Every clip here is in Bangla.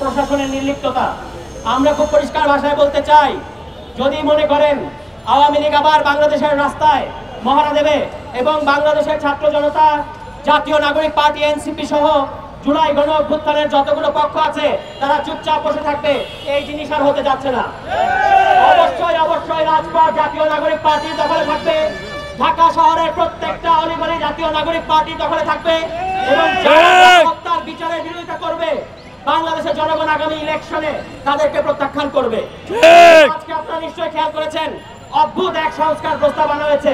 প্রশাসনের নির্লিপ্ততা। আমরা খুব পরিষ্কার ভাষায় বলতে চাই, যদি মনে করেন আওয়ামী লীগ আবার বাংলাদেশের রাস্তায় মহড়া দেবে এবং বাংলাদেশের ছাত্র জনতা, জাতীয় নাগরিক পার্টি এনসিপি সহ জুলাই গণ অভ্যুত্থানের যতগুলো পক্ষ আছে তারা চুপচাপ বসে থাকবে, এই জিনিস আর হতে যাচ্ছে না। অবশ্যই অবশ্যই রাজপথ জাতীয় নাগরিক পার্টির দখলে থাকবে, ঢাকা শহরের প্রত্যেকটা অলিগলি জাতীয় নাগরিক পার্টির দখলে থাকবে এবং হত্যার বিচারের বিরোধিতা করবে বাংলাদেশের জনগণ আগামী ইলেকশনে তাদেরকে প্রত্যাখ্যান করবে। আজকে আপনারা নিশ্চয়ই খেয়াল করেছেন, অদ্ভুত এক সংস্কার প্রস্তাব আনা হয়েছে।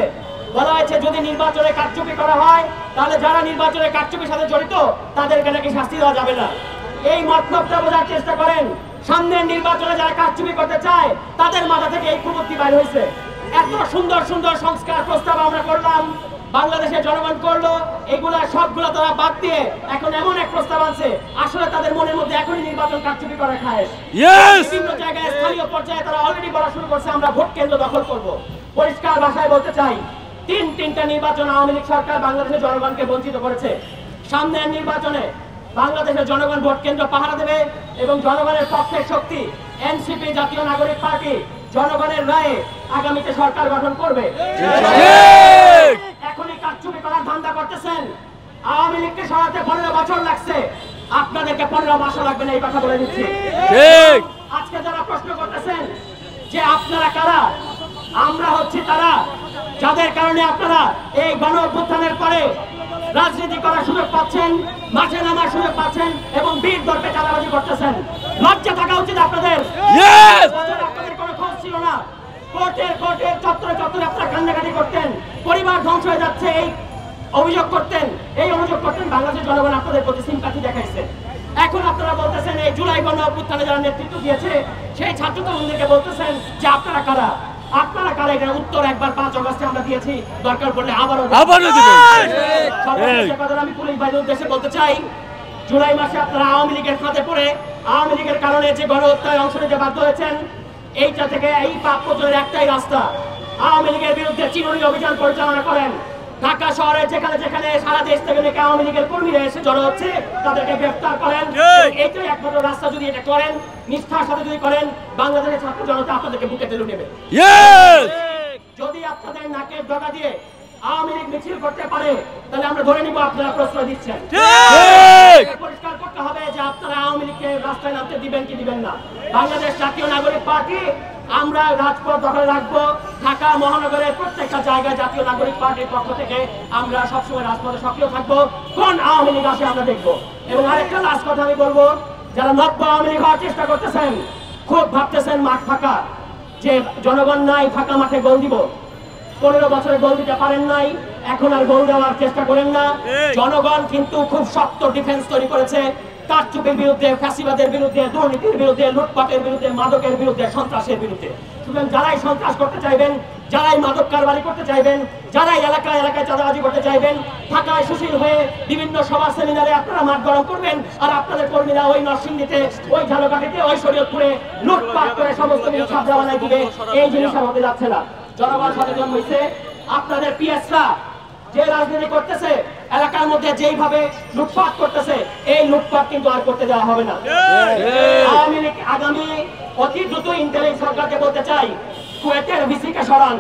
বলা হয়েছে যদি নির্বাচনে কারচুপি করা হয় তাহলে যারা নির্বাচনে কারচুপির সাথে জড়িত তাদেরকে নাকি শাস্তি দেওয়া যাবে না। এই মতলবটা বোঝার চেষ্টা করেন, সামনের নির্বাচনে যারা কারচুপি করতে চায় তাদের মাথা থেকে এই কুবুদ্ধি বাইর হয়েছে। এত সুন্দর সুন্দর সংস্কার প্রস্তাব আমরা করলাম, বাংলাদেশের জনগণ করলো, এগুলা সবগুলো তারা বাদ দিয়ে এখন এমন এক প্রস্তাব আছে আসলে তাদের মনের মধ্যে এখনই নির্বাচন কারচুপি করা খায়। বিভিন্ন জায়গায় স্থানীয় পর্যায়ে তারা অলরেডি বলা শুরু করছে আমরা ভোট কেন্দ্র দখল করব। পরিষ্কার ভাষায় বলতে চাই, তিনটা নির্বাচন আওয়ামী লীগ সরকার বাংলাদেশের জনগণকে বঞ্চিত করেছে। সামনের নির্বাচনে বাংলাদেশের জনগণ ভোট কেন্দ্র পাহারা দেবে এবং জনগণের পক্ষের শক্তি এনসিপি জাতীয় নাগরিক পার্টি জনগণের রায়ে আগামীতে সরকার গঠন করবে। এখনই কারচুপি করার ধান্দা করতেছেন, আওয়ামী লীগকে সরাতে 15 বছর লাগছে, আপনাদেরকে 15 মাস লাগবে না, এই কথা বলে দিচ্ছি। আজকে যারা প্রশ্ন করতেছেন যে আপনারা কারা, আমরা হচ্ছি তারা যাদের কারণে আপনারা এই গণ অভ্যুত্থানের পরে রাজনীতি করার সুযোগ পাচ্ছেন, মাঠে নামার সুযোগ পাচ্ছেন এবং বীর দর্পে চাঁদাবাজি করতেছেন। লজ্জা থাকা উচিত আপনাদের। আপনাদের কোনো খোঁজ ছিল না, কোর্টের চত্বরে আপনারা কান্নাকাটি করতেন, পরিবার ধ্বংস হয়ে যাচ্ছে এই অভিযোগ করতেন। বাংলাদেশের জনগণ আপনাদের প্রতি সিম্পাথি দেখাইছে। এখন আপনারা বলতেছেন এই জুলাই গণ অভ্যুত্থানে যারা নেতৃত্ব দিয়েছে সেই ছাত্র তরুণদেরকে বলতেছেন যে আপনারা কারা, এটার উত্তর একবার 5 আগস্টে আমরা দিয়েছি, দরকার পড়লে আবারও আমি পুলিশ বাহিনীর উদ্দেশ্যে বলতে চাই, জুলাই মাসে আপনারা আওয়ামী লীগের ফাঁদে পড়ে আওয়ামী লীগের কারণে যে গণহত্যায় অংশ নিতে বাধ্য হয়েছেন, এইটা থেকে এই পাপ পর্যন্ত একটাই রাস্তা, আওয়ামী লীগের বিরুদ্ধে চিরুনি অভিযান পরিচালনা করেন। ঢাকা শহরে যেখানে যেখানে সারা দেশ থেকে নাকি আওয়ামী লীগের কর্মীরা এসে জড়ো হচ্ছে তাদেরকে গ্রেফতার করেন। এইটাই একমাত্র রাস্তা, যদি এটা করেন, নিষ্ঠার সাথে যদি করেন, বাংলাদেশের ছাত্র জনতা আপনাদেরকে বুকে টেনে নেবে। যদি আপনাদের নাকের ডগা দিয়ে আওয়ামী লীগ মিছিল করতে পারে তাহলে আমরা ধরে নিব আপনারা প্রশ্রয় দিচ্ছেন। পরিষ্কার করতে হবে যে আপনারা আওয়ামী লীগকে রাস্তায় নামতে দিবেন কি দিবেন না। বাংলাদেশ জাতীয় নাগরিক পার্টি আমরা রাজপথ দখলে রাখবো, ঢাকা মহানগরের প্রত্যেকটা জায়গায় জাতীয় নাগরিক পার্টির পক্ষ থেকে আমরা সবসময় রাজপথে সক্রিয় থাকবো। কোন আওয়ামী লীগ আসে আমরা দেখবো। এবং আরেকটা লাস্ট কথা আমি বলবো, যারা নব্য আওয়ামী লীগ হওয়ার চেষ্টা করতেছেন, খুব ভাবতেছেন মাঠ ফাঁকা, যে জনগণ নাই, ফাঁকা মাঠে গোল দিব। 15 বছরে গোল দিতে পারেন নাই, এখন আর গোল দেওয়ার চেষ্টা করেন না। জনগণ কিন্তু খুব শক্ত ডিফেন্স তৈরি করেছে কারচুপির বিরুদ্ধে, ফ্যাসিবাদের বিরুদ্ধে, দুর্নীতির বিরুদ্ধে, লুটপাটের বিরুদ্ধে, মাদকের বিরুদ্ধে, সন্ত্রাসের বিরুদ্ধে। সুতরাং যারাই সন্ত্রাস করতে চাইবেন, যারাই মাদক কারবারি করতে চাইবেন, যারাই এলাকায় এলাকায় চাঁদাবাজি করতে চাইবেন, ঢাকায় সুশীল হয়ে বিভিন্ন সভা সেমিনারে আপনারা মাঠ গরম করবেন, আর আপনাদের কর্মীরা ওই নরসিংদীতে, ওই ঝালকাঠিতে, ওই শরীয়তপুরে লুটপাট করে সমস্ত কিছু ছাপড়া বানাই দিবে। এই জিনিস আর হতে যাচ্ছে না। জনগণ সচেতন হয়েছে, আপনাদের পিএসরা যে রাজনীতি করতেছে, এলাকার মধ্যে যেইভাবে লুটপাট করতেছে, এই লুটপাট কিন্তু আর করতে দেওয়া হবে না। আওয়ামী লীগ আগামী অতি দ্রুত ইন্টারিম সরকারকে বলতে চাই, কুয়েতের ভিসিকে সরান।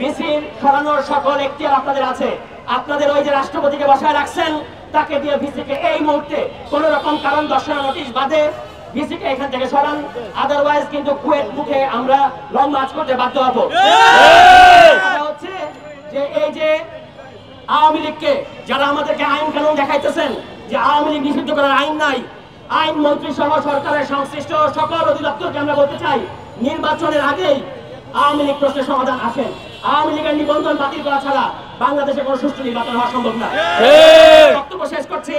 ভিসির সরানোর সকল এখতিয়ার আপনাদের আছে। আপনাদের ওই যে রাষ্ট্রপতিকে বসায় রাখছেন, তাকে দিয়ে ভিসিকে এই মুহূর্তে কোন রকম কারণ দর্শানোর নোটিশ বাদে ভিসিকে এখান থেকে সরান, আদারওয়াইজ কিন্তু কুয়েত মুখে আমরা লং মার্চ করতে বাধ্য হব। হচ্ছে যে এই যে আওয়ামী লীগকে যারা আমাদেরকে আইন কানুন দেখাইতেছেন যে আওয়ামী লীগ নিষিদ্ধ করার আইন নাই, আইন মন্ত্রী সহ সরকারের সংশ্লিষ্ট সকল অধিদপ্তরকে আমরা বলতে চাই, নির্বাচনের আগেই আওয়ামী লীগ প্রশ্নের সমাধান আসেন। আওয়ামী লীগের নিবন্ধন বাতিল করা ছাড়া বাংলাদেশে কোনো সুষ্ঠু নির্বাচন হওয়া সম্ভব না। বক্তব্য শেষ করছি।